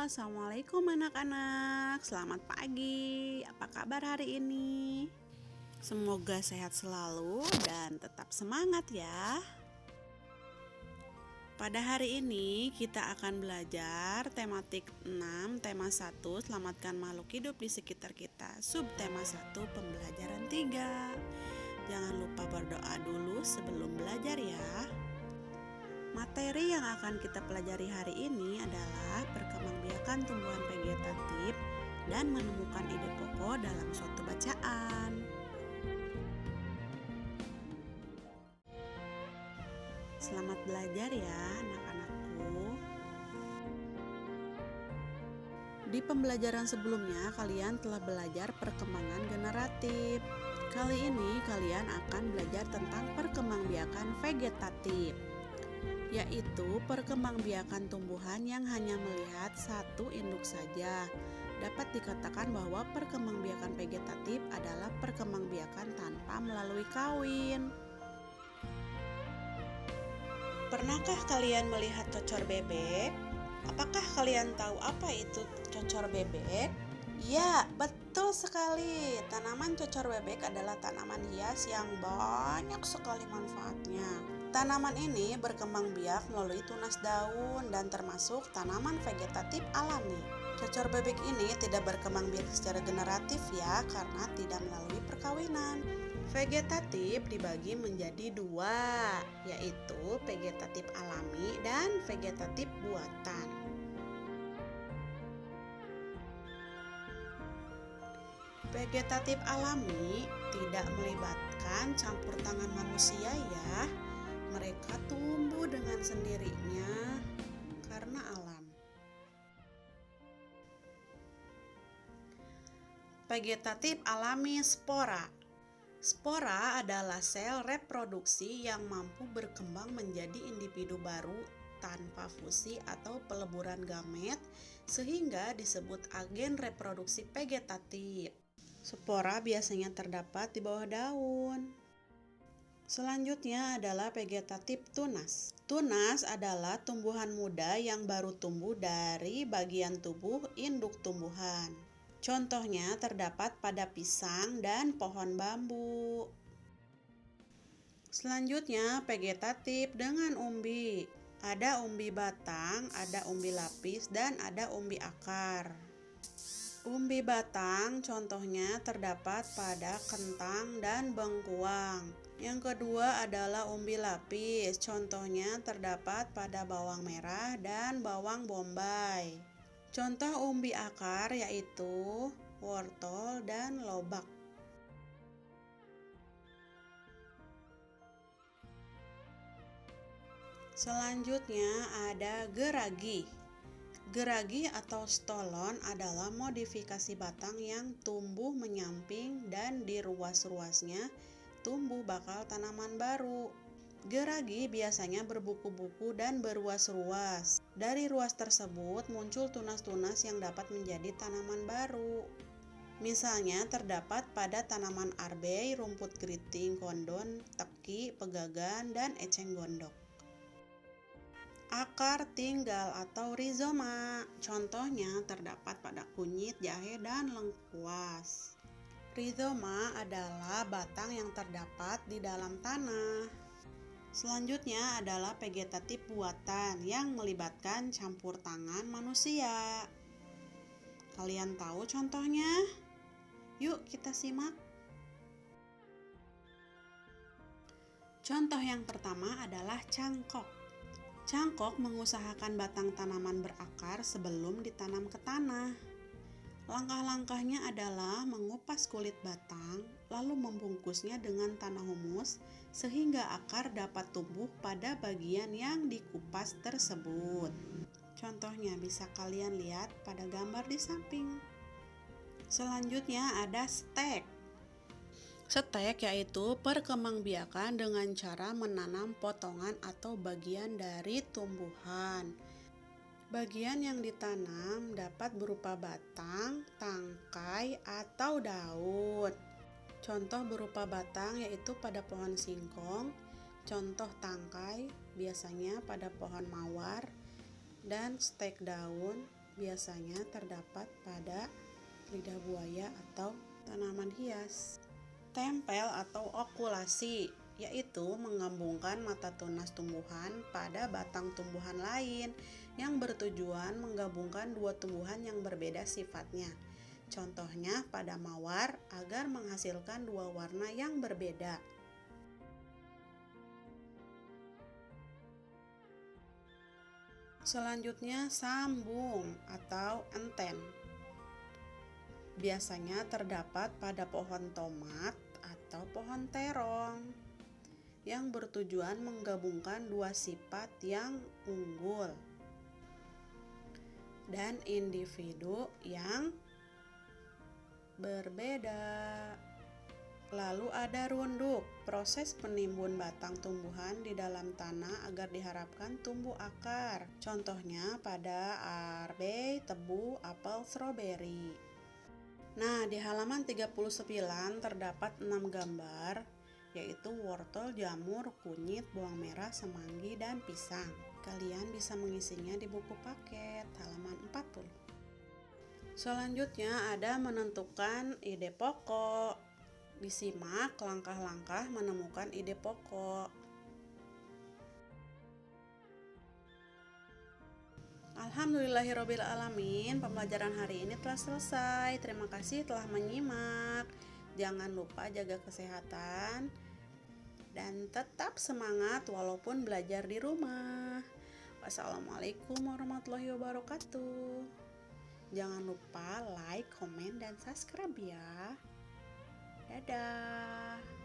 Assalamualaikum anak-anak. Selamat pagi. Apa kabar hari ini? Semoga sehat selalu dan tetap semangat ya. Pada hari ini kita akan belajar tematik 6, tema 1, selamatkan makhluk hidup di sekitar kita. Subtema 1, pembelajaran 3. Jangan lupa berdoa dulu sebelum belajar ya. Materi yang akan kita pelajari hari ini adalah perkembangbiakan tumbuhan vegetatif dan menemukan ide pokok dalam suatu bacaan. Selamat belajar ya anak-anakku. Di pembelajaran sebelumnya kalian telah belajar perkembangan generatif. Kali ini kalian akan belajar tentang perkembangbiakan vegetatif, yaitu perkembangbiakan tumbuhan yang hanya melihat satu induk saja. Dapat dikatakan bahwa perkembangbiakan vegetatif adalah perkembangbiakan tanpa melalui kawin. Pernahkah kalian melihat cocor bebek? Apakah kalian tahu apa itu cocor bebek? Ya, betul sekali. Tanaman cocor bebek adalah tanaman hias yang banyak sekali manfaatnya. Tanaman ini berkembang biak melalui tunas daun dan termasuk tanaman vegetatif alami. Cocor bebek ini tidak berkembang biak secara generatif ya, karena tidak melalui perkawinan. Vegetatif dibagi menjadi dua, yaitu vegetatif alami dan vegetatif buatan. Vegetatif alami tidak melibatkan campur tangan manusia ya. Mereka tumbuh dengan sendirinya karena alam. Vegetatif alami spora. Spora adalah sel reproduksi yang mampu berkembang menjadi individu baru tanpa fusi atau peleburan gamet, sehingga disebut agen reproduksi vegetatif. Spora biasanya terdapat di bawah daun. Selanjutnya adalah vegetatif tunas. Tunas adalah tumbuhan muda yang baru tumbuh dari bagian tubuh induk tumbuhan. Contohnya terdapat pada pisang dan pohon bambu. Selanjutnya vegetatif dengan umbi. Ada umbi batang, ada umbi lapis, dan ada umbi akar. Umbi batang contohnya terdapat pada kentang dan bengkuang. Yang kedua adalah umbi lapis, contohnya terdapat pada bawang merah dan bawang bombay. Contoh umbi akar yaitu wortel dan lobak. Selanjutnya ada geragi. Geragi atau stolon adalah modifikasi batang yang tumbuh menyamping dan di ruas-ruasnya tumbuh bakal tanaman baru. Geragi biasanya berbuku-buku dan beruas-ruas. Dari ruas tersebut muncul tunas-tunas yang dapat menjadi tanaman baru. Misalnya terdapat pada tanaman arbei, rumput keriting, kondon, teki, pegagan, dan eceng gondok. Akar tinggal atau rizoma, contohnya terdapat pada kunyit, jahe, dan lengkuas. Rizoma adalah batang yang terdapat di dalam tanah. Selanjutnya adalah vegetatif buatan yang melibatkan campur tangan manusia. Kalian tahu contohnya? Yuk kita simak. Contoh yang pertama adalah cangkok. Cangkok mengusahakan batang tanaman berakar sebelum ditanam ke tanah. Langkah-langkahnya adalah mengupas kulit batang, lalu membungkusnya dengan tanah humus sehingga akar dapat tumbuh pada bagian yang dikupas tersebut. Contohnya bisa kalian lihat pada gambar di samping. Selanjutnya ada stek. Stek yaitu perkembangbiakan dengan cara menanam potongan atau bagian dari tumbuhan. Bagian yang ditanam dapat berupa batang, tangkai, atau daun. Contoh berupa batang yaitu pada pohon singkong, contoh tangkai biasanya pada pohon mawar, dan stek daun biasanya terdapat pada lidah buaya atau tanaman hias. Tempel atau okulasi, yaitu menggabungkan mata tunas tumbuhan pada batang tumbuhan lain yang bertujuan menggabungkan dua tumbuhan yang berbeda sifatnya. Contohnya pada mawar agar menghasilkan dua warna yang berbeda. Selanjutnya sambung atau enten. Biasanya terdapat pada pohon tomat atau pohon terong yang bertujuan menggabungkan dua sifat yang unggul dan individu yang berbeda. Lalu ada runduk, proses penimbun batang tumbuhan di dalam tanah agar diharapkan tumbuh akar. Contohnya pada arbe, tebu, apel, stroberi. Nah, di halaman 39 terdapat 6 gambar, yaitu wortel, jamur, kunyit, bawang merah, semanggi, dan pisang. Kalian bisa mengisinya di buku paket halaman 40. Selanjutnya ada menentukan ide pokok. Disimak langkah-langkah menemukan ide pokok. Alhamdulillahirobbilalamin, pembelajaran hari ini telah selesai. Terima kasih telah menyimak. Jangan lupa jaga kesehatan dan tetap semangat walaupun belajar di rumah. Wassalamualaikum warahmatullahi wabarakatuh. Jangan lupa like, komen, dan subscribe ya. Dadah.